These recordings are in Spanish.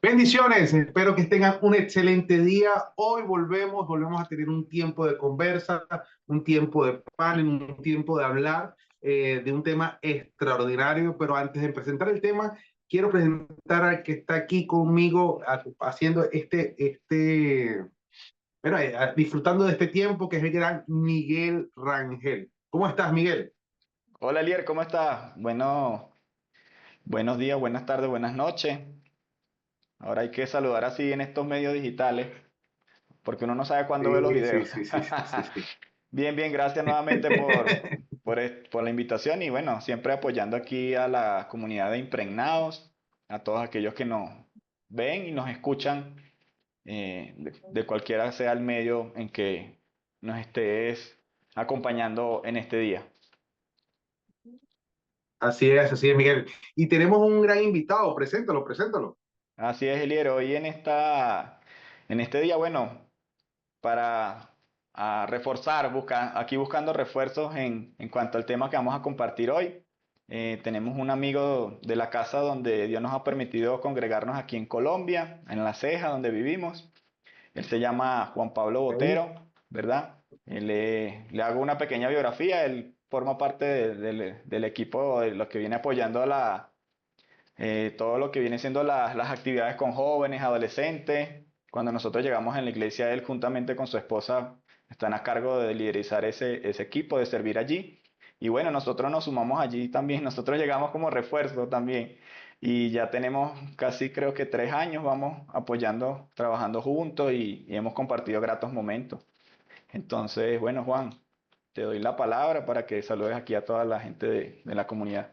Bendiciones, espero que tengan un excelente día. Hoy volvemos a tener un tiempo de conversa, un tiempo de panel, un tiempo de hablar de un tema extraordinario. Pero antes de presentar el tema, quiero presentar al que está aquí conmigo haciendo disfrutando de este tiempo, que es el gran Miguel Rangel. ¿Cómo estás, Miguel? Hola Elier, ¿cómo estás? Bueno, buenos días, buenas tardes, buenas noches. Ahora hay que saludar así en estos medios digitales, porque uno no sabe cuándo ve los Sí, sí, videos. sí, sí, sí, sí, sí. Bien, bien, gracias nuevamente por la invitación y bueno, siempre apoyando aquí a la comunidad de Impregnados, a todos aquellos que nos ven y nos escuchan, de cualquiera sea el medio en que nos estés acompañando en este día. Así es, Miguel. Y tenemos un gran invitado, preséntalo, preséntalo. Así es, Elier, hoy en este día, bueno, para reforzar, aquí buscando refuerzos en cuanto al tema que vamos a compartir hoy. Tenemos un amigo de la casa donde Dios nos ha permitido congregarnos aquí en Colombia, en La Ceja, donde vivimos. Él se llama Juan Pablo Ok. Botero, ¿verdad? Le hago una pequeña biografía. Él forma parte del equipo de los que viene apoyando todo lo que viene siendo las actividades con jóvenes, adolescentes. Cuando nosotros llegamos en la iglesia, él juntamente con su esposa están a cargo de liderizar ese equipo, de servir allí. Y bueno, nosotros nos sumamos allí también, nosotros llegamos como refuerzo también. Y ya tenemos casi creo que 3 años, vamos apoyando, trabajando juntos y hemos compartido gratos momentos. Entonces, bueno, Juan, te doy la palabra para que saludes aquí a toda la gente de la comunidad.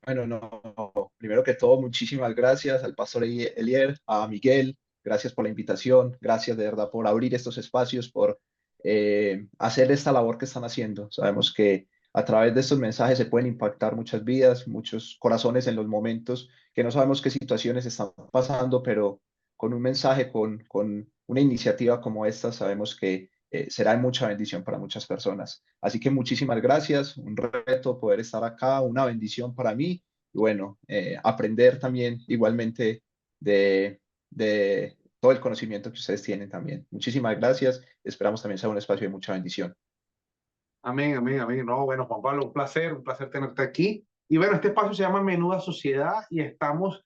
Bueno, no, primero que todo, muchísimas gracias al pastor Elier, a Miguel, gracias por la invitación, gracias de verdad por abrir estos espacios, por hacer esta labor que están haciendo. Sabemos que a través de estos mensajes se pueden impactar muchas vidas, muchos corazones en los momentos que no sabemos qué situaciones están pasando, pero con un mensaje, con una iniciativa como esta, sabemos que será de mucha bendición para muchas personas. Así que muchísimas gracias, un reto poder estar acá, una bendición para mí y bueno, aprender también igualmente de todo el conocimiento que ustedes tienen también. Muchísimas gracias, esperamos también sea un espacio de mucha bendición. Amén, amén, amén. No, bueno, Juan Pablo, un placer tenerte aquí. Y bueno, este espacio se llama Menuda Sociedad y estamos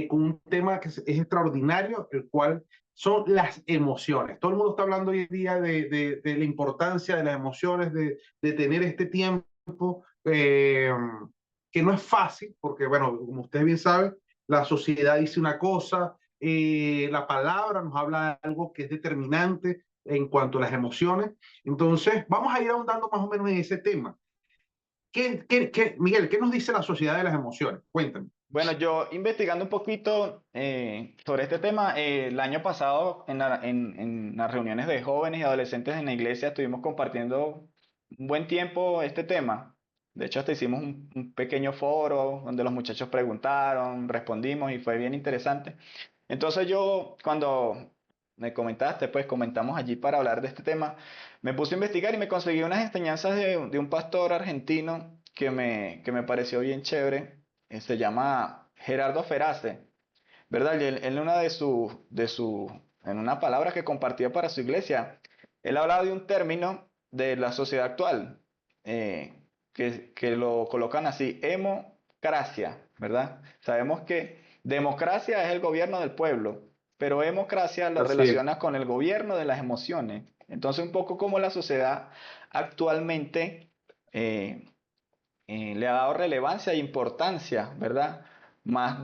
con un tema que es extraordinario, el cual son las emociones. Todo el mundo está hablando hoy en día de la importancia de las emociones, de tener este tiempo que no es fácil, porque bueno, como ustedes bien saben, la sociedad dice una cosa, la palabra nos habla de algo que es determinante en cuanto a las emociones. Entonces, vamos a ir ahondando más o menos en ese tema. Miguel, ¿qué nos dice la sociedad de las emociones? Cuéntame. Bueno, yo investigando un poquito sobre este tema, el año pasado en las reuniones de jóvenes y adolescentes en la iglesia estuvimos compartiendo un buen tiempo este tema. De hecho, hasta hicimos un pequeño foro donde los muchachos preguntaron, respondimos y fue bien interesante. Entonces yo, cuando me comentaste, pues comentamos allí para hablar de este tema, me puse a investigar y me conseguí unas enseñanzas de un pastor argentino que me pareció bien chévere. Se llama Gerardo Ferace, ¿verdad? Y él en una en una palabra que compartió para su iglesia, él hablaba de un término de la sociedad actual, que lo colocan así, emocracia, ¿verdad? Sabemos que democracia es el gobierno del pueblo, pero democracia lo Así es. relaciona con el gobierno de las emociones. Entonces, un poco como la sociedad actualmente eh, le ha dado relevancia e importancia, ¿verdad? Más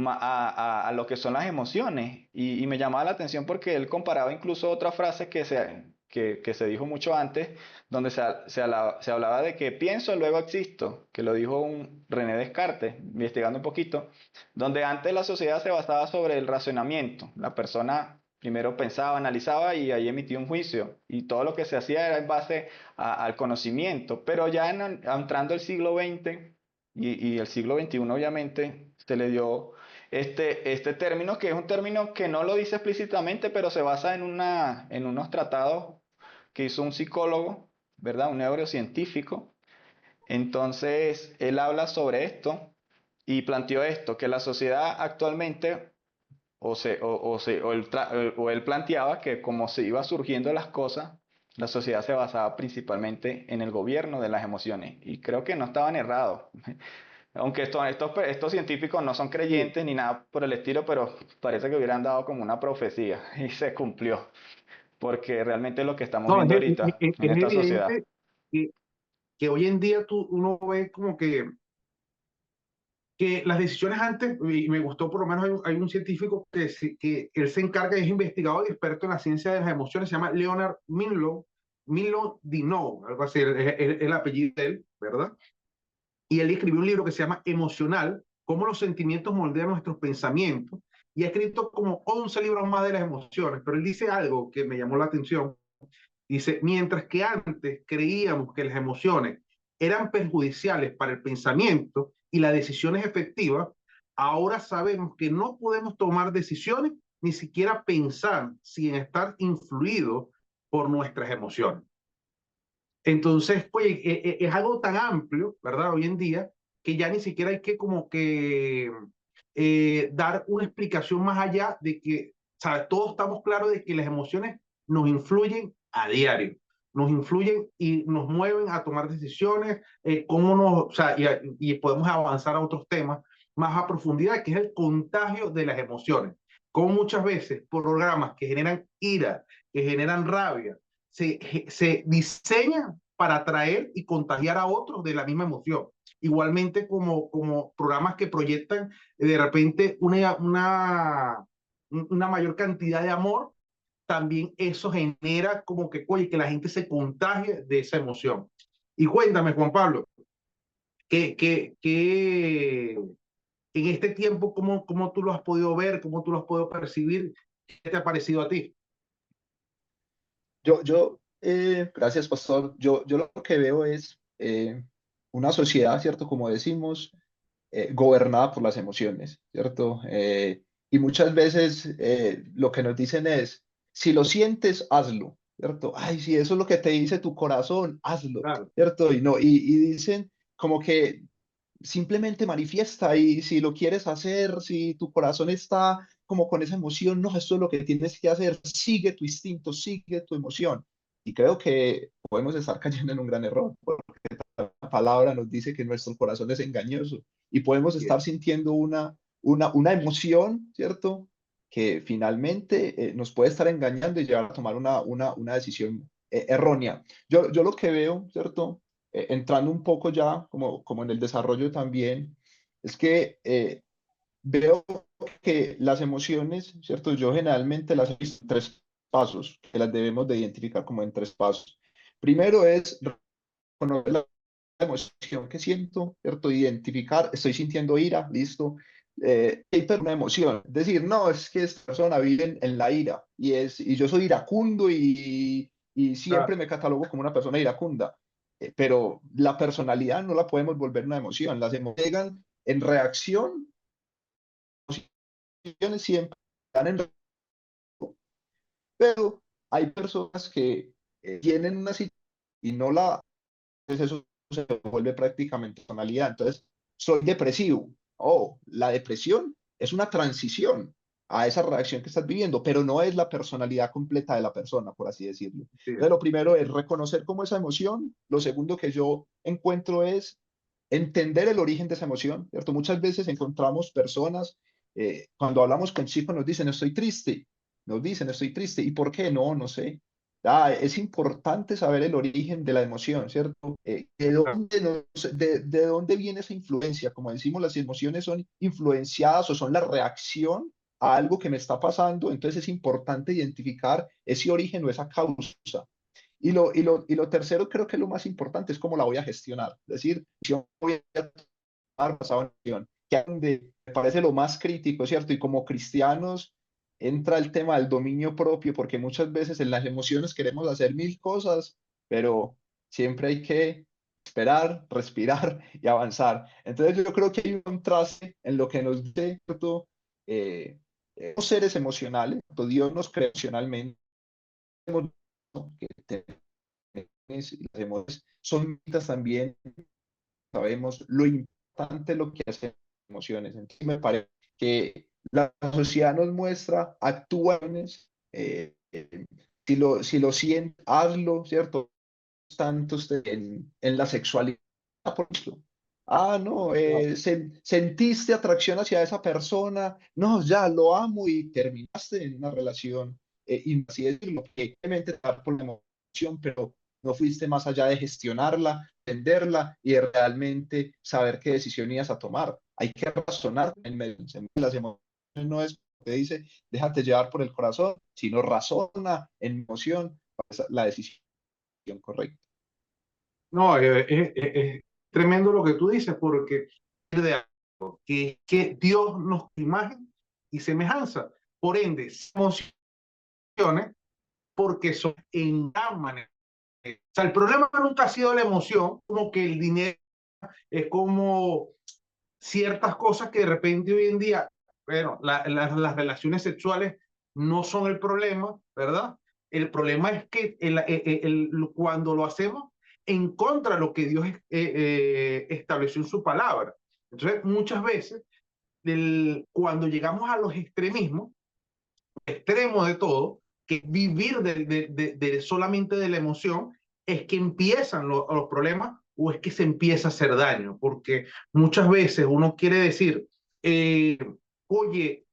a lo que son las emociones. Y me llamaba la atención porque él comparaba incluso otra frase que se dijo mucho antes, donde se hablaba de que pienso, luego existo, que lo dijo un René Descartes, investigando un poquito, donde antes la sociedad se basaba sobre el razonamiento. La persona primero pensaba, analizaba y ahí emitía un juicio. Y todo lo que se hacía era en base al conocimiento, pero ya entrando el siglo XX y el siglo XXI obviamente se le dio este término, que es un término que no lo dice explícitamente, pero se basa en unos tratados que hizo un psicólogo, ¿verdad? Un neurocientífico. Entonces, él habla sobre esto y planteó esto, que la sociedad actualmente, o él planteaba que como se iba surgiendo las cosas, la sociedad se basaba principalmente en el gobierno de las emociones. Y creo que no estaban errados. Aunque estos científicos no son Sí. creyentes ni nada por el estilo, pero parece que hubieran dado como una profecía y se cumplió, porque realmente es lo que estamos No, viendo ahorita en es esta sociedad. evidente que, que hoy en día uno ve como que las decisiones antes, y me gustó por lo menos hay un científico que él se encarga, es investigador y experto en la ciencia de las emociones, se llama Leonard Minlo Dino, algo así, es el apellido de él, ¿verdad? Y él escribió un libro que se llama Emocional, cómo los sentimientos moldean nuestros pensamientos, y ha escrito como 11 libros más de las emociones, pero él dice algo que me llamó la atención. Dice, mientras que antes creíamos que las emociones eran perjudiciales para el pensamiento y las decisiones efectivas, ahora sabemos que no podemos tomar decisiones ni siquiera pensar sin estar influidos por nuestras emociones. Entonces, pues, es algo tan amplio, ¿verdad? Hoy en día, que ya ni siquiera hay que como que dar una explicación más allá de que, ¿sabes? Todos estamos claros de que las emociones nos influyen a diario, nos influyen y nos mueven a tomar decisiones, cómo nos, o sea, y podemos avanzar a otros temas más a profundidad, que es el contagio de las emociones. Como muchas veces programas que generan ira, que generan rabia, se diseña para atraer y contagiar a otros de la misma emoción. Igualmente como programas que proyectan de repente una mayor cantidad de amor, también eso genera como que, oye, que la gente se contagie de esa emoción. Y cuéntame, Juan Pablo, que en este tiempo, ¿cómo tú lo has podido ver? ¿Cómo tú lo has podido percibir? ¿Qué te ha parecido a ti? Gracias, pastor. Yo lo que veo es una sociedad, ¿cierto? Como decimos, gobernada por las emociones, ¿cierto? Y muchas veces lo que nos dicen es, si lo sientes, hazlo, ¿cierto? Ay, si eso es lo que te dice tu corazón, hazlo, Claro, ¿cierto? Y no, y dicen como que simplemente manifiesta y si lo quieres hacer, si tu corazón está como con esa emoción, no, esto es lo que tienes que hacer, sigue tu instinto, sigue tu emoción. Y creo que podemos estar cayendo en un gran error, porque la palabra nos dice que nuestro corazón es engañoso y podemos estar sintiendo una emoción, ¿cierto? Que finalmente nos puede estar engañando y llevar a tomar una decisión errónea. Yo lo que veo, ¿cierto? Entrando un poco ya como en el desarrollo también, es que veo que las emociones, ¿cierto? Yo generalmente las he visto en tres pasos, que las debemos de identificar como en tres pasos. Primero es conocer la emoción que siento, ¿cierto? Identificar, estoy sintiendo ira, listo. Hay una emoción, decir, no, es que esta persona vive en la ira y yo soy iracundo y siempre claro, me catalogo como una persona iracunda. Pero la personalidad no la podemos volver una emoción, las emociones llegan en reacción, emociones siempre están en reacción, pero hay personas que tienen una situación y no la entonces eso se vuelve prácticamente personalidad. Entonces, soy depresivo. Oh, la depresión es una transición a esa reacción que estás viviendo, pero no es la personalidad completa de la persona, por así decirlo. sí, Entonces, lo primero es reconocer cómo esa emoción. Lo segundo que yo encuentro es entender el origen de esa emoción, ¿cierto? Muchas veces encontramos personas, cuando hablamos con chicos nos dicen, estoy triste, nos dicen, estoy triste, ¿y por qué? No, no sé. Es importante saber el origen de la emoción, ¿cierto? claro, De dónde viene esa influencia? Como decimos, las emociones son influenciadas o son la reacción a algo que me está pasando, entonces es importante identificar ese origen o esa causa. Y lo tercero, creo que lo más importante es cómo la voy a gestionar. Es decir, yo voy a tomar basado en acción, que es donde me parece lo más crítico, ¿cierto? Y como cristianos entra el tema del dominio propio, porque muchas veces en las emociones queremos hacer mil cosas, pero siempre hay que esperar, respirar y avanzar. Entonces yo creo que hay un contraste en lo que nos dice, ¿cierto? Somos seres emocionales, Dios nos creó emocionalmente, que y las emociones son bonitas también, sabemos lo importante lo que hacemos emociones. Entonces me parece que la sociedad nos muestra actúanes, si lo sientes, hazlo, ¿cierto? Tanto usted en la sexualidad, por ejemplo. Ah, no, sentiste atracción hacia esa persona, no, ya lo amo y terminaste en una relación, y así decirlo, que obviamente te da por la emoción, pero no fuiste más allá de gestionarla, entenderla y de realmente saber qué decisión ibas a tomar. Hay que razonar en medio de las emociones, no es que dice, déjate llevar por el corazón, sino razona en emoción la decisión correcta. No, es tremendo lo que tú dices, porque de algo, que Dios nos imagen y semejanza. Por ende, emociones, porque son en gran manera. O sea, el problema nunca ha sido la emoción, como que el dinero es como ciertas cosas que de repente hoy en día, bueno, las relaciones sexuales no son el problema, ¿verdad? El problema es que cuando lo hacemos en contra de lo que Dios estableció en su palabra. Entonces, muchas veces, cuando llegamos a los extremismos, extremo de todo, que vivir solamente de la emoción, es que empiezan los problemas o es que se empieza a hacer daño, porque muchas veces uno quiere decir, eh, oye,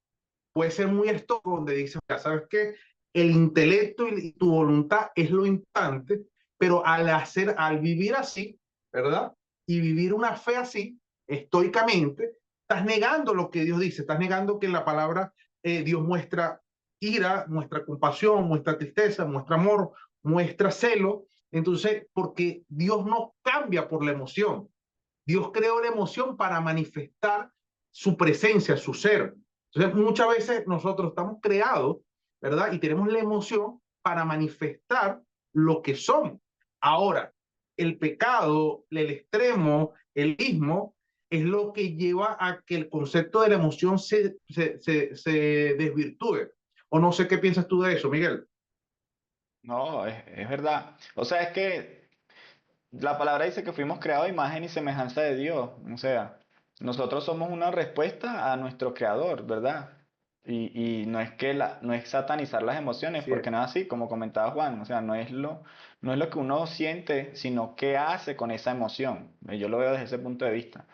puede ser muy esto donde dice, ¿sabes qué? El intelecto y tu voluntad es lo importante, pero al vivir así, ¿verdad? Y vivir una fe así, estoicamente, estás negando lo que Dios dice, estás negando que en la palabra Dios muestra ira, muestra compasión, muestra tristeza, muestra amor, muestra celo. Entonces, porque Dios no cambia por la emoción. Dios creó la emoción para manifestar su presencia, su ser. Entonces, muchas veces nosotros estamos creados, ¿verdad? Y tenemos la emoción para manifestar lo que somos. Ahora, el pecado, el extremo, el ismo, es lo que lleva a que el concepto de la emoción se desvirtúe. O no sé qué piensas tú de eso, Miguel. No, es verdad. O sea, es que la palabra dice que fuimos creados a imagen y semejanza de Dios. O sea, nosotros somos una respuesta a nuestro creador, ¿verdad? Y no es no es satanizar las emociones, Así es. porque no es así, como comentaba Juan. O sea, no es lo que uno siente, sino qué hace con esa emoción. Yo lo veo desde ese punto de vista.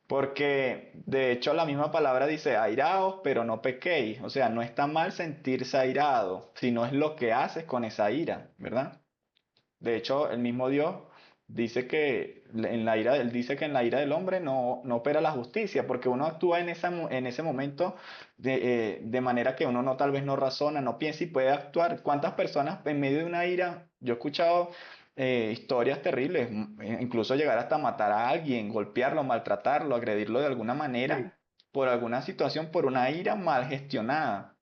Porque de hecho la misma palabra dice airaos, pero no pequéis. O sea, no está mal sentirse airado, sino es lo que haces con esa ira, ¿verdad? De hecho, el mismo Dios dice que él dice que en la ira del hombre no opera la justicia, porque uno actúa en ese momento de manera que uno no tal vez no razona, no piensa y puede actuar. ¿Cuántas personas en medio de una ira? Yo he escuchado historias terribles, incluso llegar hasta matar a alguien, golpearlo, maltratarlo, agredirlo de alguna Sí. manera, por alguna situación, por una ira mal gestionada.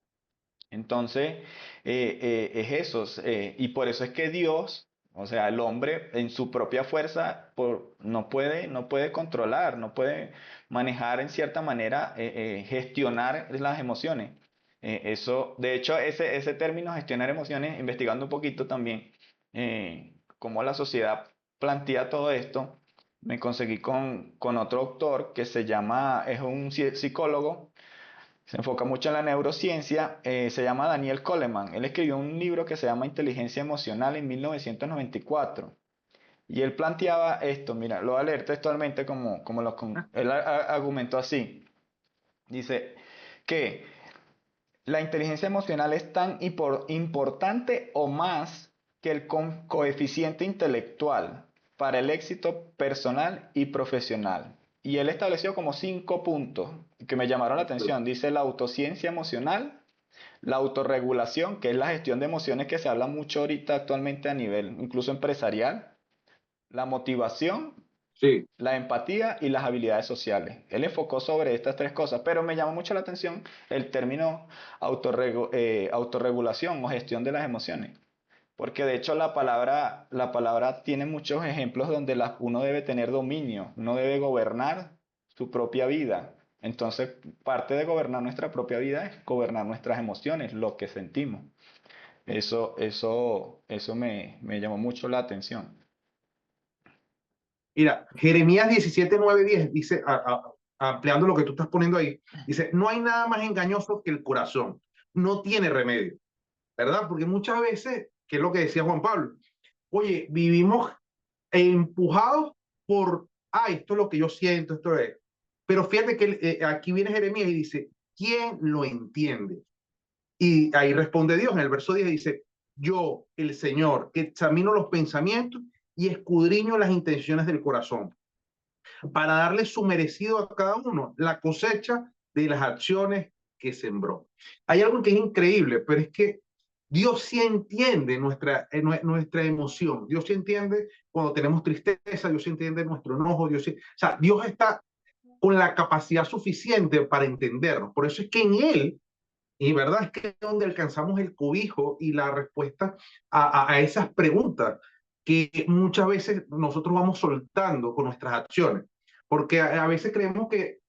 Entonces, es eso, y por eso es que Dios, o sea, el hombre en su propia fuerza no puede controlar, no puede manejar en cierta manera, gestionar las emociones. De hecho, ese término gestionar emociones, investigando un poquito también cómo la sociedad plantea todo esto, me conseguí con otro autor que es un psicólogo, se enfoca mucho en la neurociencia, se llama Daniel Coleman. Él escribió un libro que se llama Inteligencia Emocional en 1994. Y él planteaba esto, mira, lo voy a leer textualmente él argumentó así. Dice que la inteligencia emocional es tan importante o más que el coeficiente intelectual para el éxito personal y profesional. Y él estableció como 5 puntos que me llamaron la atención. Dice la autociencia emocional, la autorregulación, que es la gestión de emociones que se habla mucho ahorita actualmente a nivel incluso empresarial, la motivación, Sí. la empatía y las habilidades sociales. Él enfocó sobre estas 3 cosas, pero me llama mucho la atención el término autorregulación o gestión de las emociones. Porque de hecho la palabra tiene muchos ejemplos donde uno debe tener dominio, uno debe gobernar su propia vida. Entonces, parte de gobernar nuestra propia vida es gobernar nuestras emociones, lo que sentimos. Eso me llamó mucho la atención. Mira, Jeremías 17, 9, 10 dice, ampliando lo que tú estás poniendo ahí, dice, no hay nada más engañoso que el corazón, no tiene remedio, ¿verdad? Porque muchas veces, que es lo que decía Juan Pablo, oye, vivimos empujados por, esto es lo que yo siento, esto es. Pero fíjate que aquí viene Jeremías y dice, ¿quién lo entiende? Y ahí responde Dios en el verso 10, dice, yo, el Señor, que examino los pensamientos y escudriño las intenciones del corazón, para darle su merecido a cada uno, la cosecha de las acciones que sembró. Hay algo que es increíble, pero es que Dios sí entiende nuestra emoción. Dios sí entiende cuando tenemos tristeza, Dios sí entiende nuestro enojo, o sea, Dios está con la capacidad suficiente para entendernos. Por eso es que en Él, y verdad es que es donde alcanzamos el cobijo y la respuesta a esas preguntas que muchas veces nosotros vamos soltando con nuestras acciones. Porque a veces creemos que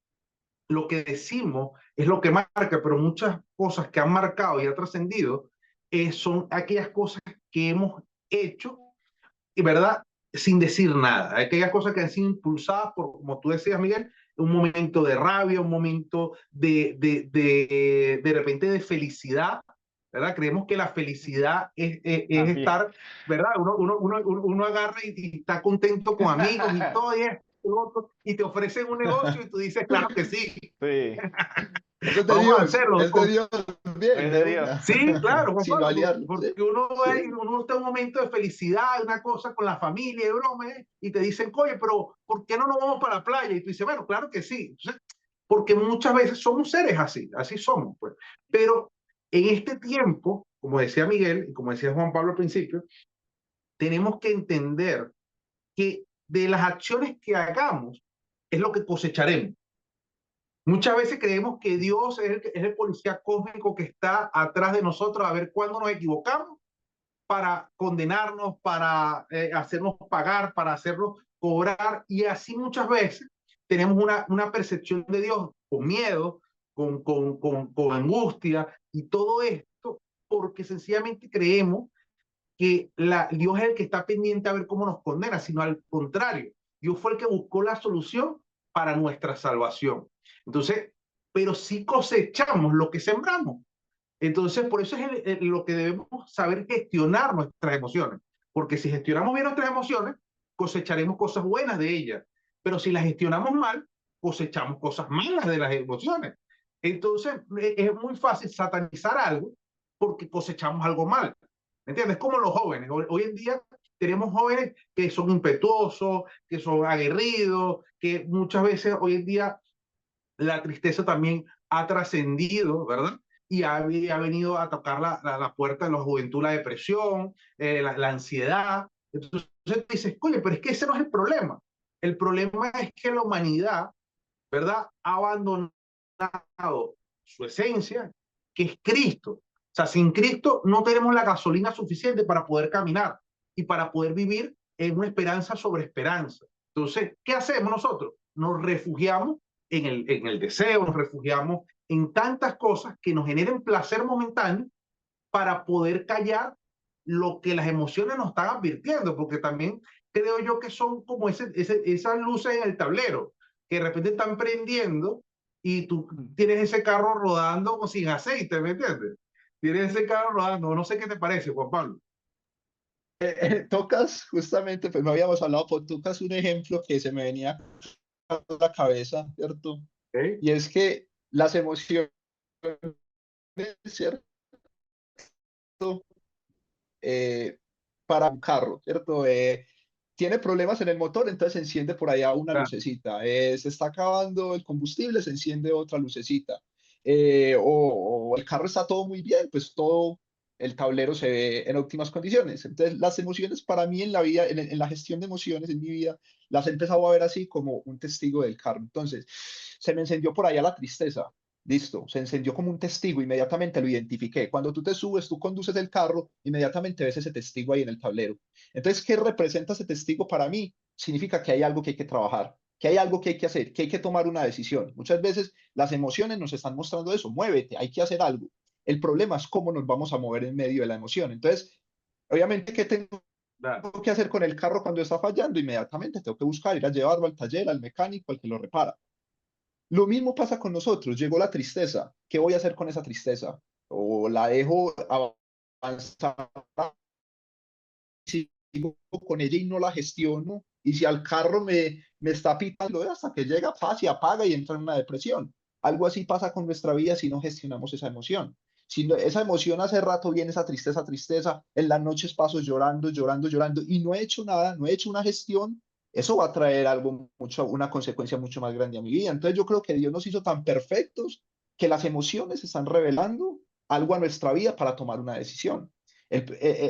lo que decimos es lo que marca, pero muchas cosas que han marcado y han trascendido son aquellas cosas que hemos hecho y verdad, sin decir nada. Aquellas cosas que han sido impulsadas por, como tú decías, Miguel, un momento de rabia, un momento de repente de felicidad, ¿verdad? Creemos que la felicidad es También. estar, ¿verdad? Uno agarra y está contento con amigos y todo, y, y te ofrecen un negocio y tú dices, claro que sí, Sí, vamos a hacerlo. Es de Dios bien, es de de Dios. una, Sí, claro, Juan sin Pablo, variarlo, ¿sí? porque Sí. uno está en un momento de felicidad, una cosa con la familia, y broma, y te dicen, oye, pero ¿por qué no nos vamos para la playa? Y tú dices, bueno, claro que sí. Entonces, porque muchas veces somos seres así, así somos, pues. Pero en este tiempo, como decía Miguel y como decía Juan Pablo al principio, tenemos que entender que de las acciones que hagamos es lo que cosecharemos. Muchas veces creemos que Dios es el policía cósmico que está atrás de nosotros a ver cuándo nos equivocamos para condenarnos, para hacernos pagar, para hacernos cobrar. Y así muchas veces tenemos una percepción de Dios con miedo, con angustia y todo esto porque sencillamente creemos que Dios es el que está pendiente a ver cómo nos condena, sino al contrario, Dios fue el que buscó la solución para nuestra salvación. Entonces, pero sí cosechamos lo que sembramos. Entonces, por eso es lo que debemos saber gestionar nuestras emociones, porque si gestionamos bien nuestras emociones, cosecharemos cosas buenas de ellas, pero si las gestionamos mal, cosechamos cosas malas de las emociones. Entonces, es muy fácil satanizar algo porque cosechamos algo mal. ¿Me entiendes? Como los jóvenes. Hoy en día tenemos jóvenes que son impetuosos, que son aguerridos, que muchas veces hoy en día la tristeza también ha trascendido, ¿verdad? Y ha venido a tocar la puerta de la juventud, la depresión, la ansiedad. Entonces dices, oye, pero es que ese no es el problema. El problema es que la humanidad, ¿verdad? Ha abandonado su esencia, que es Cristo. O sea, sin Cristo no tenemos la gasolina suficiente para poder caminar y para poder vivir en una esperanza sobre esperanza. Entonces, ¿qué hacemos nosotros? Nos refugiamos en el deseo, nos refugiamos en tantas cosas que nos generen placer momentáneo para poder callar lo que las emociones nos están advirtiendo, porque también creo yo que son como esas luces en el tablero, que de repente están prendiendo y tú tienes ese carro rodando como sin aceite, ¿me entiendes? Tienes ese carro rodando, no sé qué te parece, Juan Pablo. Tocas justamente, pues no habíamos hablado, pero tocas un ejemplo que se me venía a la cabeza, ¿cierto? ¿Okay? Y es que las emociones, ¿cierto? Eh, para un carro, ¿cierto? Tiene problemas en el motor, entonces se enciende por allá una Ah, lucecita. Se está acabando el combustible, se enciende otra lucecita. O el carro está todo muy bien, pues todo el tablero se ve en óptimas condiciones. Entonces, las emociones para mí en la vida, en la gestión de emociones en mi vida, las he empezado a ver así como un testigo del carro. Entonces, se me encendió por allá la tristeza. Listo, se encendió como un testigo, inmediatamente lo identifiqué. Cuando tú te subes, tú conduces el carro, inmediatamente ves ese testigo ahí en el tablero. Entonces, ¿qué representa ese testigo para mí? Significa que hay algo que hay que trabajar, que hay algo que hay que hacer, que hay que tomar una decisión. Muchas veces las emociones nos están mostrando eso, muévete, hay que hacer algo. El problema es cómo nos vamos a mover en medio de la emoción. Entonces, obviamente, ¿qué tengo ah, que hacer con el carro cuando está fallando? Inmediatamente tengo que buscar, ir a llevarlo al taller, al mecánico, al que lo repara. Lo mismo pasa con nosotros. Llegó la tristeza. ¿Qué voy a hacer con esa tristeza? O la dejo avanzar, sigo con ella y no la gestiono. Y si al carro me está pitando hasta que llega, paz y apaga y entra en una depresión. Algo así pasa con nuestra vida si no gestionamos esa emoción. Si no, esa emoción hace rato viene esa tristeza, tristeza, en las noches paso llorando, llorando, llorando y no he hecho nada, no he hecho una gestión, eso va a traer algo mucho, una consecuencia mucho más grande a mi vida. Entonces yo creo que Dios nos hizo tan perfectos que las emociones están revelando algo a nuestra vida para tomar una decisión.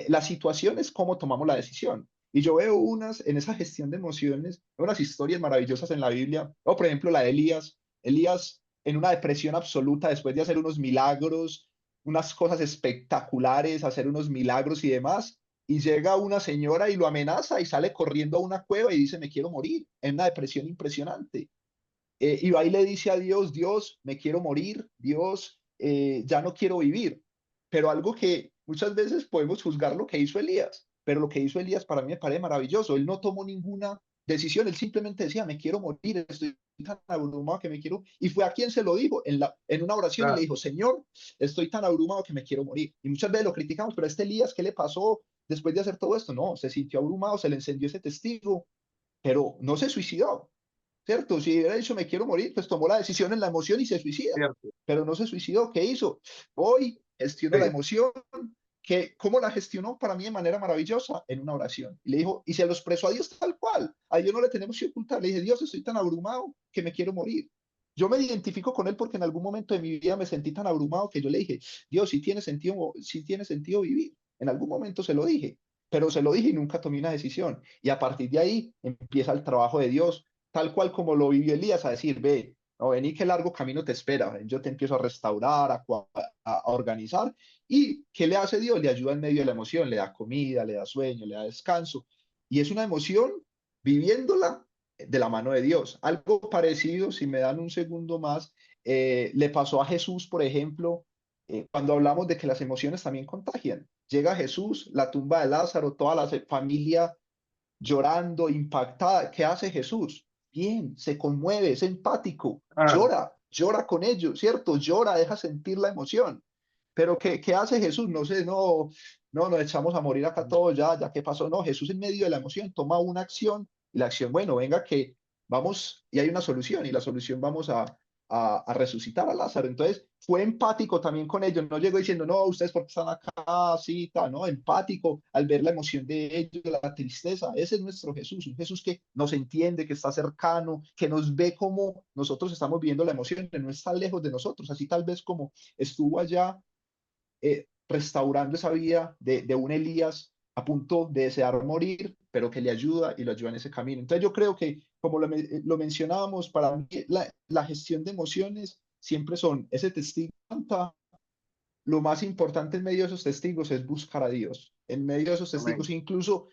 La situación es cómo tomamos la decisión. Y yo veo unas, en esa gestión de emociones, unas historias maravillosas en la Biblia, o por ejemplo la de Elías. Elías en una depresión absoluta después de hacer unos milagros, unas cosas espectaculares, hacer unos milagros y demás, y llega una señora y lo amenaza y sale corriendo a una cueva y dice, me quiero morir, en una depresión impresionante. Y va y le dice a Dios, Dios, me quiero morir, Dios, ya no quiero vivir. Pero algo que muchas veces podemos juzgar lo que hizo Elías, pero lo que hizo Elías para mí me parece maravilloso. Él no tomó ninguna decisión, él simplemente decía, me quiero morir, estoy tan abrumado que me quiero, y fue a quien se lo dijo en una oración y le Claro, dijo, Señor, estoy tan abrumado que me quiero morir. Y muchas veces lo criticamos, pero a este Elías, ¿qué le pasó después de hacer todo esto? No, se sintió abrumado, se le encendió ese testigo, pero no se suicidó. ¿Cierto? Si hubiera dicho me quiero morir, pues tomó la decisión en la emoción y se suicida, cierto. pero no se suicidó. ¿Qué hizo? Hoy gestionó la Sí, emoción, que cómo la gestionó para mí de manera maravillosa en una oración. Y le dijo, y se lo expresó a Dios tal cual. A Dios no le tenemos que ocultar. Le dije, Dios, estoy tan abrumado que me quiero morir. Yo me identifico con él porque en algún momento de mi vida me sentí tan abrumado que yo le dije, Dios, si tiene sentido vivir. En algún momento se lo dije, pero se lo dije y nunca tomé una decisión. Y a partir de ahí empieza el trabajo de Dios tal cual como lo vivió Elías, a decir, ve, no, vení que largo camino te espera, yo te empiezo a restaurar, a organizar, y ¿qué le hace Dios? Le ayuda en medio de la emoción, le da comida, le da sueño, le da descanso, y es una emoción viviéndola de la mano de Dios. Algo parecido, si me dan un segundo más, le pasó a Jesús, por ejemplo, cuando hablamos de que las emociones también contagian. Llega Jesús, la tumba de Lázaro, toda la familia llorando, impactada. ¿Qué hace Jesús? Bien, se conmueve, es empático, claro, llora con ellos, ¿cierto? Llora, deja sentir la emoción. Pero ¿qué hace Jesús? No sé, no, nos echamos a morir acá todos, ya, ¿qué pasó? No, Jesús en medio de la emoción toma una acción y la acción, bueno, venga que vamos y hay una solución y la solución vamos a resucitar a Lázaro. Entonces, fue empático también con ellos, no llegó diciendo, no, ustedes porque están acá, así, tal, no, empático al ver la emoción de ellos, la tristeza. Ese es nuestro Jesús, un Jesús que nos entiende, que está cercano, que nos ve como nosotros estamos viviendo la emoción, que no está lejos de nosotros, así tal vez como estuvo allá restaurando esa vida de un Elías a punto de desear morir, pero que le ayuda y lo ayuda en ese camino. Entonces yo creo que, como lo mencionábamos, para mí la gestión de emociones siempre son ese testigo. Lo más importante en medio de esos testigos es buscar a Dios. En medio de esos amén. testigos, incluso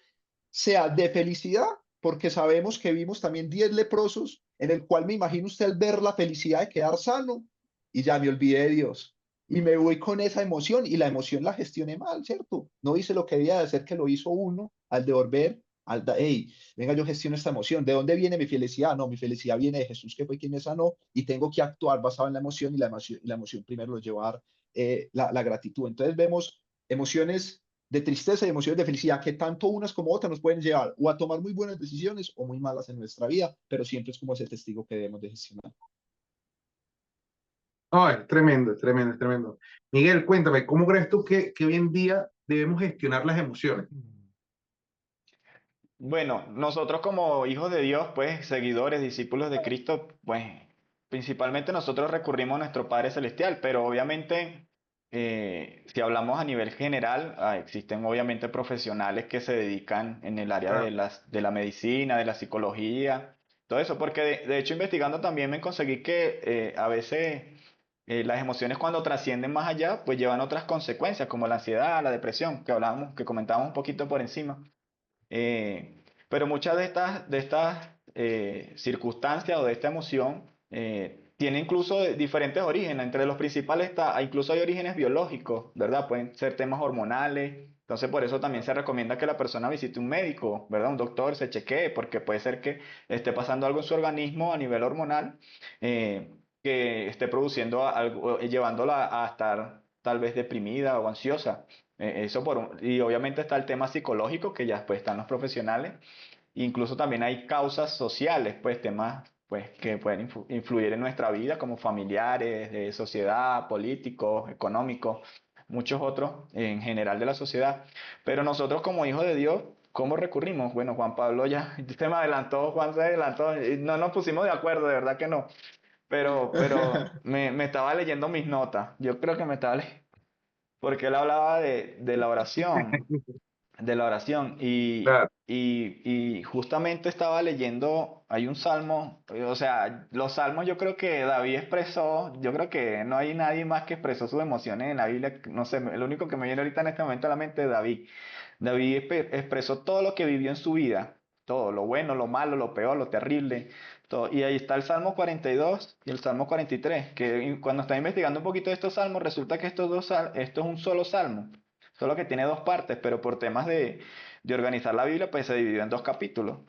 sea de felicidad, porque sabemos que vimos también 10 leprosos, en el cual me imagino usted al ver la felicidad de quedar sano y ya me olvidé de Dios. Y me voy con esa emoción y la emoción la gestioné mal, ¿cierto? No hice lo que debía de hacer, que lo hizo uno al devolver, hey, venga, yo gestiono esta emoción. ¿De dónde viene mi felicidad? No, mi felicidad viene de Jesús, que fue quien me sanó, y tengo que actuar basado en la emoción y la emoción primero lo llevar la gratitud. Entonces vemos emociones de tristeza y emociones de felicidad que tanto unas como otras nos pueden llevar o a tomar muy buenas decisiones o muy malas en nuestra vida, pero siempre es como ese testigo que debemos de gestionar. No, es tremendo, es tremendo, es tremendo. Miguel, cuéntame, ¿cómo crees tú que hoy en día debemos gestionar las emociones? Bueno, nosotros como hijos de Dios, pues seguidores, discípulos de Cristo, pues principalmente nosotros recurrimos a nuestro Padre Celestial, pero obviamente si hablamos a nivel general, existen obviamente profesionales que se dedican en el área Claro, de la medicina, de la psicología, todo eso, porque de hecho investigando también me conseguí que a veces las emociones cuando trascienden más allá, pues llevan otras consecuencias como la ansiedad, la depresión, que hablábamos, que comentábamos un poquito por encima. Pero muchas de estas circunstancias o de esta emoción tiene incluso diferentes orígenes. Entre los principales está, incluso hay orígenes biológicos, ¿verdad? Pueden ser temas hormonales. Entonces, por eso también se recomienda que la persona visite un médico, ¿verdad? Un doctor, se chequee, porque puede ser que esté pasando algo en su organismo a nivel hormonal. que esté produciendo algo, llevándola a estar tal vez deprimida o ansiosa. Y obviamente está el tema psicológico, que ya pues están los profesionales. Incluso también hay causas sociales, pues temas pues, que pueden influir en nuestra vida, como familiares, de sociedad, políticos, económicos, muchos otros en general de la sociedad. Pero nosotros como hijos de Dios, ¿cómo recurrimos? Bueno, Juan Pablo ya se me adelantó, Juan se adelantó, y no nos pusimos de acuerdo, de verdad que no. Pero me estaba leyendo mis notas. Yo creo que me estaba leyendo, porque él hablaba de la oración Claro. y justamente estaba leyendo, hay un salmo, o sea, los salmos yo creo que David expresó, yo creo que no hay nadie más que expresó sus emociones en la Biblia, no sé, el único que me viene ahorita en este momento a la mente es David. David expresó todo lo que vivió en su vida, todo, lo bueno, lo malo, lo peor, lo terrible, todo. Y ahí está el Salmo 42 y el Salmo 43, que cuando está investigando un poquito de estos salmos, resulta que esto es un solo salmo, solo que tiene dos partes, pero por temas de organizar la Biblia, pues se dividió en dos capítulos.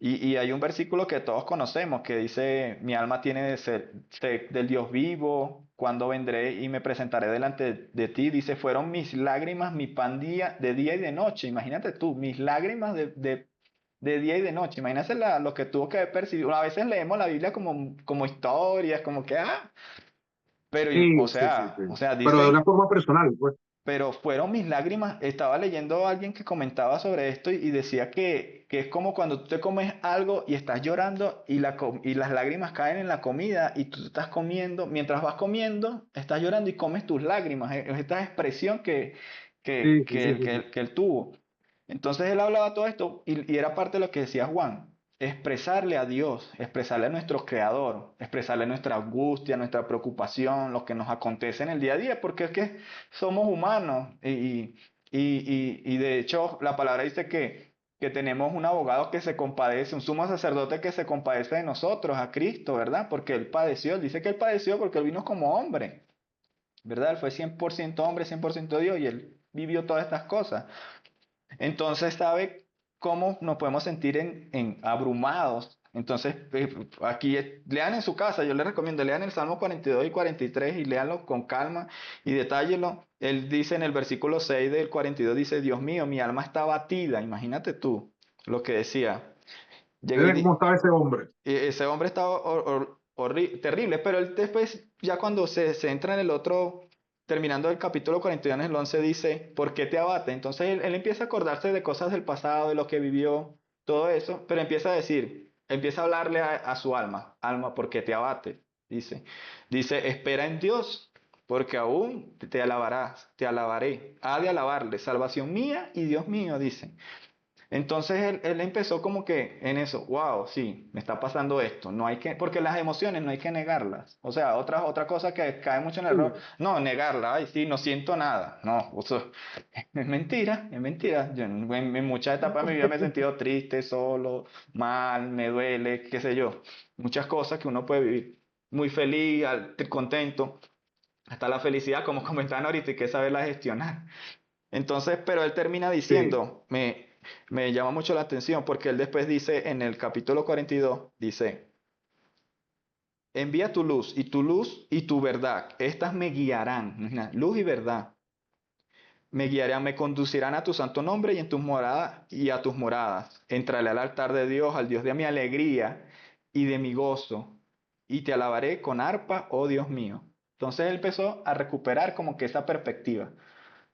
Y hay un versículo que todos conocemos que dice, mi alma tiene sed del Dios vivo, cuando vendré y me presentaré delante de ti. Dice, fueron mis lágrimas, mi pan de día y de noche. Imagínate tú, mis lágrimas de día y de noche. Imagínate lo que tuvo que haber percibido. A veces leemos la Biblia como historias, como que, pero, Sí, sí, sí, sí. o sea, Pero de dice, una forma personal, pues. pero fueron mis lágrimas. Estaba leyendo a alguien que comentaba sobre esto y decía que es como cuando tú te comes algo y estás llorando y las lágrimas caen en la comida y tú estás comiendo, mientras vas comiendo, estás llorando y comes tus lágrimas. Es esta expresión Sí, sí, sí, sí, sí. que él tuvo. Entonces él hablaba todo esto y era parte de lo que decía Juan. Expresarle a Dios, expresarle a nuestro Creador, expresarle nuestra angustia, nuestra preocupación, lo que nos acontece en el día a día, porque es que somos humanos y de hecho la palabra dice que tenemos un abogado que se compadece, un sumo sacerdote que se compadece de nosotros, a Cristo, ¿verdad? Porque Él padeció, Él dice que Él padeció porque Él vino como hombre, ¿verdad? Él fue 100% hombre, 100% Dios y Él vivió todas estas cosas. Entonces, ¿sabe cómo nos podemos sentir abrumados? Entonces, aquí lean en su casa, yo les recomiendo, lean el Salmo 42 y 43 y léanlo con calma y detállenlo. Él dice en el versículo 6 del 42, dice, Dios mío, mi alma está abatida. Imagínate tú lo que decía. Llegué y Mira cómo estaba ese hombre. ese hombre estaba terrible, pero él después, ya cuando se entra en el otro, terminando el capítulo 41, en el 11, dice, ¿por qué te abate? Entonces él empieza a acordarse de cosas del pasado, de lo que vivió, todo eso, pero empieza a decir, empieza a hablarle a su alma, alma, ¿por qué te abate? Dice, espera en Dios, porque aún te alabarás, te alabaré, ha de alabarle, salvación mía y Dios mío, dice. Entonces él empezó como que en eso, wow, sí, me está pasando esto, no hay que, porque las emociones no hay que negarlas. O sea, otra cosa que cae mucho en el error, Sí, no, negarla, ay, sí, no siento nada. No, eso es mentira, es mentira. Yo en muchas etapas de mi vida me he sentido triste, solo, mal, me duele, qué sé yo. Muchas cosas que uno puede vivir. Muy feliz, contento, hasta la felicidad, como comentaban ahorita, hay que saberla gestionar. Entonces, pero él termina sí. diciendo, me llama mucho la atención porque él después dice en el capítulo 42, dice, envía tu luz y tu verdad, estas me guiarán, luz y verdad, me guiarán, me conducirán a tu santo nombre y en tus moradas y a tus moradas. Entraré al altar de Dios, al Dios de mi alegría y de mi gozo, y te alabaré con arpa, oh Dios mío. Entonces él empezó a recuperar como que esa perspectiva.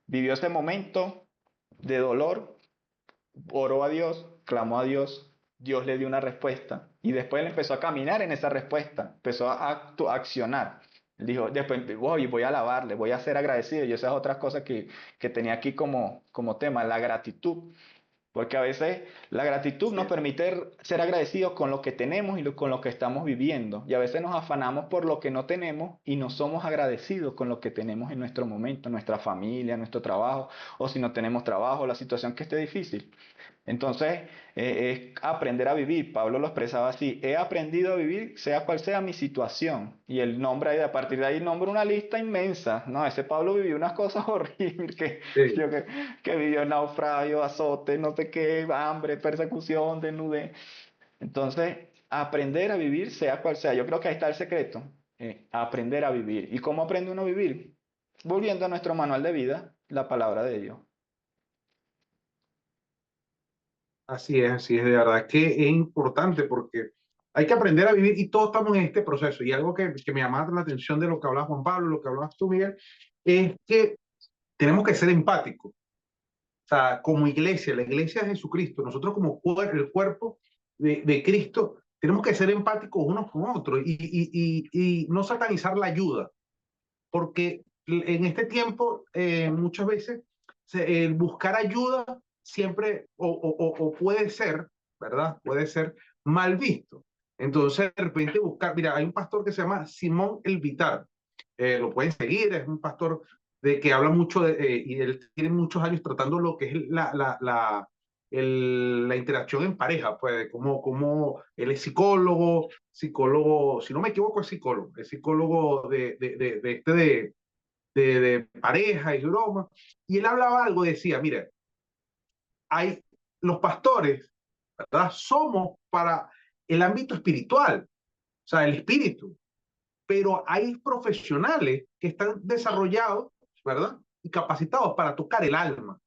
Vivió ese momento de dolor, oró a Dios, clamó a Dios, Dios le dio una respuesta y después él empezó a caminar en esa respuesta, empezó a accionar. Él dijo, después voy a alabarle, voy a ser agradecido y esas otras cosas que tenía aquí como tema, la gratitud. Porque a veces la gratitud nos Sí. permite ser agradecidos con lo que tenemos y con lo que estamos viviendo. Y a veces nos afanamos por lo que no tenemos y no somos agradecidos con lo que tenemos en nuestro momento, nuestra familia, nuestro trabajo, o si no tenemos trabajo, la situación que esté difícil. Entonces, es aprender a vivir. Pablo lo expresaba así, he aprendido a vivir sea cual sea mi situación. Y él nombra, y a partir de ahí nombra una lista inmensa. No, ese Pablo vivió unas cosas horribles, Sí. yo que vivió naufragio, azote, no sé qué, hambre, persecución, desnudez. Entonces, aprender a vivir sea cual sea. Yo creo que ahí está el secreto. a aprender a vivir. ¿Y cómo aprende uno a vivir? Volviendo a nuestro manual de vida, la palabra de Dios. Así es, de verdad que es importante porque hay que aprender a vivir y todos estamos en este proceso. Y algo que me llama la atención de lo que hablaba Juan Pablo, lo que hablabas tú, Miguel, es que tenemos que ser empáticos. O sea, como iglesia, la iglesia de Jesucristo, nosotros como el cuerpo de Cristo, tenemos que ser empáticos unos con otros y no satanizar la ayuda, porque en este tiempo muchas veces el buscar ayuda siempre o puede ser, ¿verdad? Puede ser mal visto. Entonces, de repente buscar, mira, hay un pastor que se llama Simón El Vitar, lo pueden seguir, es un pastor de que habla mucho y él tiene muchos años tratando lo que es la interacción en pareja, pues como él es psicólogo, si no me equivoco es psicólogo de pareja y broma, y él hablaba algo, decía, mira, hay los pastores, ¿verdad? Somos para el ámbito espiritual, o sea, el espíritu, pero hay profesionales que están desarrollados, ¿verdad? Y capacitados para tocar el alma,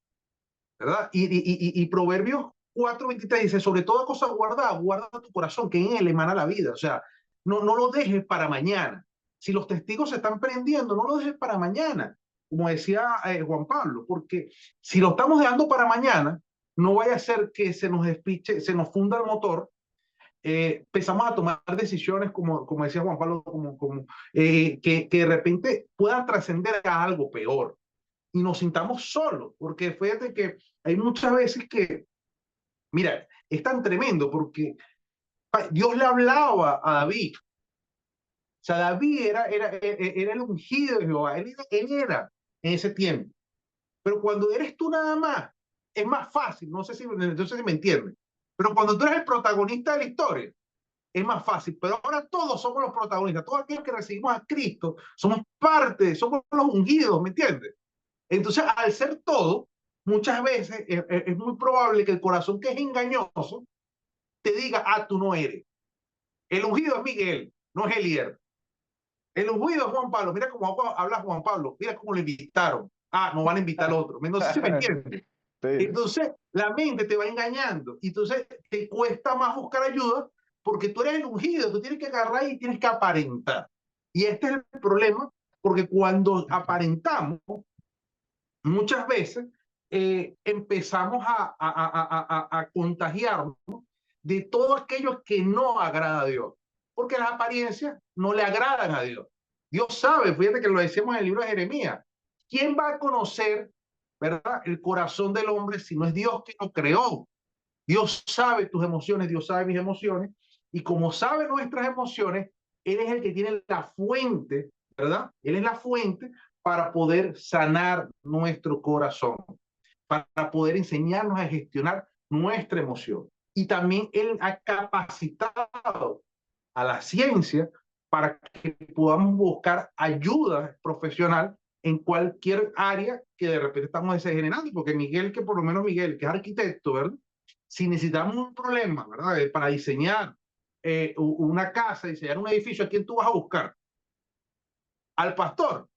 ¿verdad? Y Proverbios 4:23 dice, sobre toda cosa guarda, guarda tu corazón, que en él emana la vida. O sea, no lo dejes para mañana. Si los testigos se están prendiendo, no lo dejes para mañana, como decía Juan Pablo, porque si lo estamos dejando para mañana, no vaya a ser que se nos despiche, se nos funda el motor, empezamos a tomar decisiones, como decía Juan Pablo, que de repente puedan trascender a algo peor y nos sintamos solos, porque fíjate que hay muchas veces que, mira, es tan tremendo porque Dios le hablaba a David, o sea, David era el ungido de Jehová, él era en ese tiempo, pero cuando eres tú nada más, es más fácil, no sé si me entiendes, pero cuando tú eres el protagonista de la historia, es más fácil, pero ahora todos somos los protagonistas, todos aquellos que recibimos a Cristo, somos parte, somos los ungidos, ¿me entiendes? Entonces, al ser todo, muchas veces es muy probable que el corazón que es engañoso te diga, tú no eres. El ungido es Miguel, no es Elier. El ungido es Juan Pablo. Mira cómo habla Juan Pablo. Mira cómo lo invitaron. No van a invitar al otro. No sé si me entiendes. Sí. Entonces, la mente te va engañando. Entonces, te cuesta más buscar ayuda porque tú eres el ungido. Tú tienes que agarrar y tienes que aparentar. Y este es el problema, porque cuando aparentamos, muchas veces empezamos a contagiarnos de todo aquello que no agrada a Dios, porque las apariencias no le agradan a Dios. Dios sabe, fíjate que lo decíamos en el libro de Jeremías, ¿quién va a conocer, verdad, el corazón del hombre si no es Dios que lo creó? Dios sabe tus emociones, Dios sabe mis emociones, y como sabe nuestras emociones, Él es el que tiene la fuente, ¿verdad? Él es la fuente para poder sanar nuestro corazón, para poder enseñarnos a gestionar nuestra emoción. Y también Él ha capacitado a la ciencia para que podamos buscar ayuda profesional en cualquier área que de repente estamos degenerando, porque Miguel, que por lo menos Miguel, que es arquitecto, ¿verdad? Si necesitamos un problema, ¿verdad? Para diseñar una casa, diseñar un edificio, ¿a quién tú vas a buscar? Al pastor.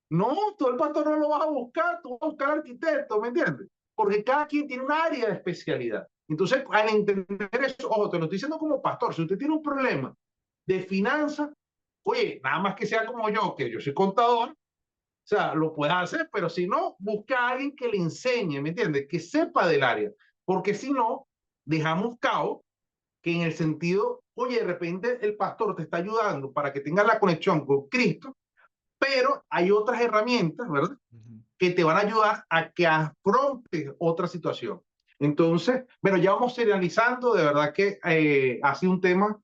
No, tú el pastor no lo vas a buscar, tú vas a buscar al arquitecto, ¿me entiendes? Porque cada quien tiene un área de especialidad. Entonces, al entender eso, ojo, te lo estoy diciendo como pastor, si usted tiene un problema de finanzas, oye, nada más que sea como yo, que yo soy contador, o sea, lo puedes hacer, pero si no, busca a alguien que le enseñe, ¿me entiendes? Que sepa del área, porque si no, dejamos caos que en el sentido, oye, de repente el pastor te está ayudando para que tengas la conexión con Cristo, pero hay otras herramientas, ¿verdad? Que te van a ayudar a que afrontes otra situación. Entonces, bueno, ya vamos serializando, de verdad que ha sido un tema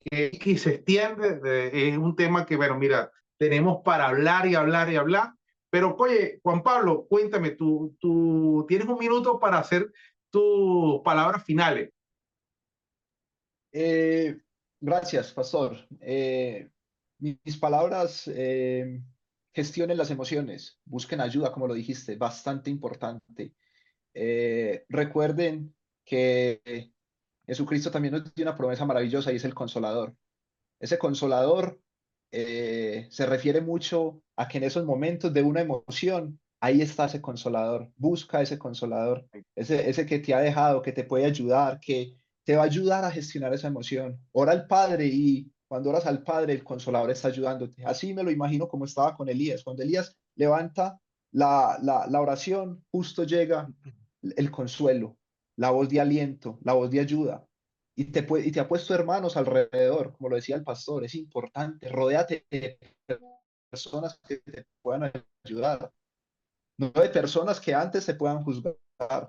que se extiende, es un tema que, bueno, mira, tenemos para hablar y hablar y hablar, pero oye, Juan Pablo, cuéntame, tú tienes un minuto para hacer tus palabras finales. Eh, Gracias, pastor. Mis palabras, gestionen las emociones, busquen ayuda, como lo dijiste, bastante importante. Recuerden que Jesucristo también nos dio una promesa maravillosa y es el consolador. Ese consolador se refiere mucho a que en esos momentos de una emoción, ahí está ese consolador. Busca ese consolador, ese que te ha dejado, que te puede ayudar, que te va a ayudar a gestionar esa emoción. Ora al Padre y cuando oras al Padre, el consolador está ayudándote. Así me lo imagino como estaba con Elías. Cuando Elías levanta la oración, justo llega el consuelo, la voz de aliento, la voz de ayuda. Y te ha puesto hermanos alrededor, como lo decía el pastor, es importante, rodéate de personas que te puedan ayudar, no de personas que antes te puedan juzgar,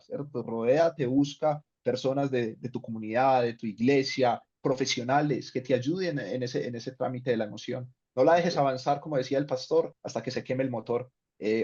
¿cierto? Rodéate, busca personas de tu comunidad, de tu iglesia, profesionales que te ayuden en ese trámite de la emoción. No la dejes avanzar, como decía el pastor, hasta que se queme el motor.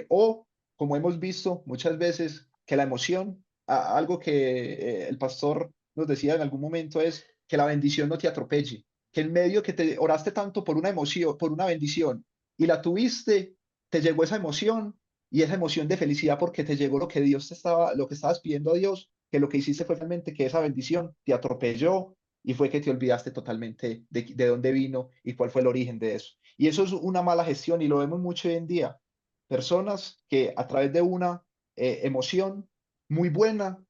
O, como hemos visto muchas veces, que la emoción, algo que el pastor nos decía en algún momento es que la bendición no te atropelle, que en medio que te oraste tanto por una emoción, por una bendición, y la tuviste, te llegó esa emoción y esa emoción de felicidad porque te llegó lo que Dios te estaba, lo que estabas pidiendo a Dios, que lo que hiciste fue realmente que esa bendición te atropelló y fue que te olvidaste totalmente de dónde vino y cuál fue el origen de eso. Y eso es una mala gestión y lo vemos mucho hoy en día. Personas que a través de una emoción muy buena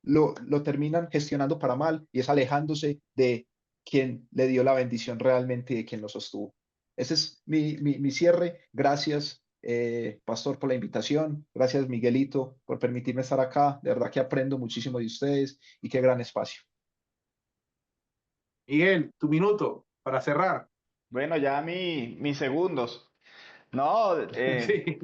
lo terminan gestionando para mal y es alejándose de quien le dio la bendición realmente y de quien lo sostuvo. Ese es mi cierre. Gracias, Pastor, por la invitación. Gracias, Miguelito, por permitirme estar acá. De verdad que aprendo muchísimo de ustedes y qué gran espacio. Miguel, tu minuto para cerrar. Bueno, ya mis segundos. No, Sí.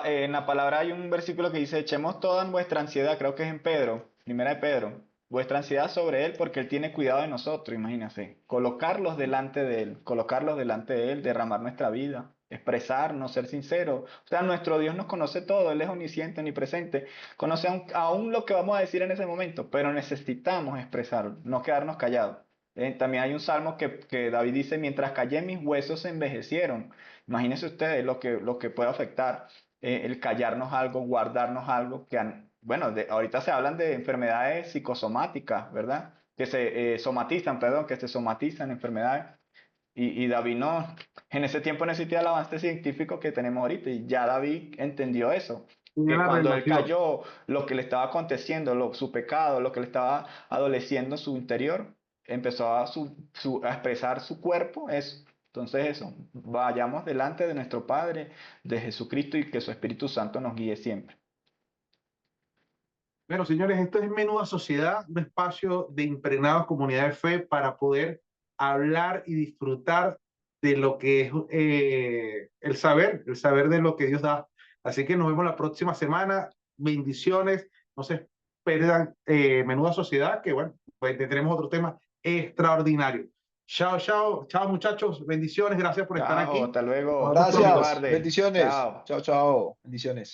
en la palabra hay un versículo que dice, echemos toda vuestra ansiedad, creo que es en Pedro, primera de Pedro, vuestra ansiedad sobre Él porque Él tiene cuidado de nosotros, imagínense, colocarlos delante de Él, derramar nuestra vida, expresarnos, ser sinceros. O sea, nuestro Dios nos conoce todo, Él es omnisciente, omnipresente, conoce aún lo que vamos a decir en ese momento, pero necesitamos expresarlo, no quedarnos callados. También hay un salmo que David dice, mientras callé mis huesos se envejecieron. Imagínense ustedes lo que puede afectar el callarnos algo, guardarnos algo, bueno, ahorita se hablan de enfermedades psicosomáticas, ¿verdad? Que se somatizan, perdón, que se somatizan enfermedades. Y David no, en ese tiempo no existía el avance científico que tenemos ahorita y ya David entendió eso, Tiene que la cuando él relación. cayó, lo que le estaba aconteciendo, su pecado, lo que le estaba adoleciendo su interior, empezó a expresar su cuerpo, eso. Entonces eso, vayamos delante de nuestro Padre, de Jesucristo y que su Espíritu Santo nos guíe siempre. Bueno, señores, esto es Menuda Sociedad, un espacio de impregnados comunidad de fe para poder hablar y disfrutar de lo que es el saber de lo que Dios da. Así que nos vemos la próxima semana. Bendiciones. No se pierdan Menuda Sociedad, que bueno, pues tendremos otro tema extraordinario. Chao, chao, chao muchachos. Bendiciones. Gracias por estar Chao, aquí. hasta Nos luego. vemos Feliz pronto. Gracias. tarde. Bendiciones. Chao. Chao, chao. Bendiciones.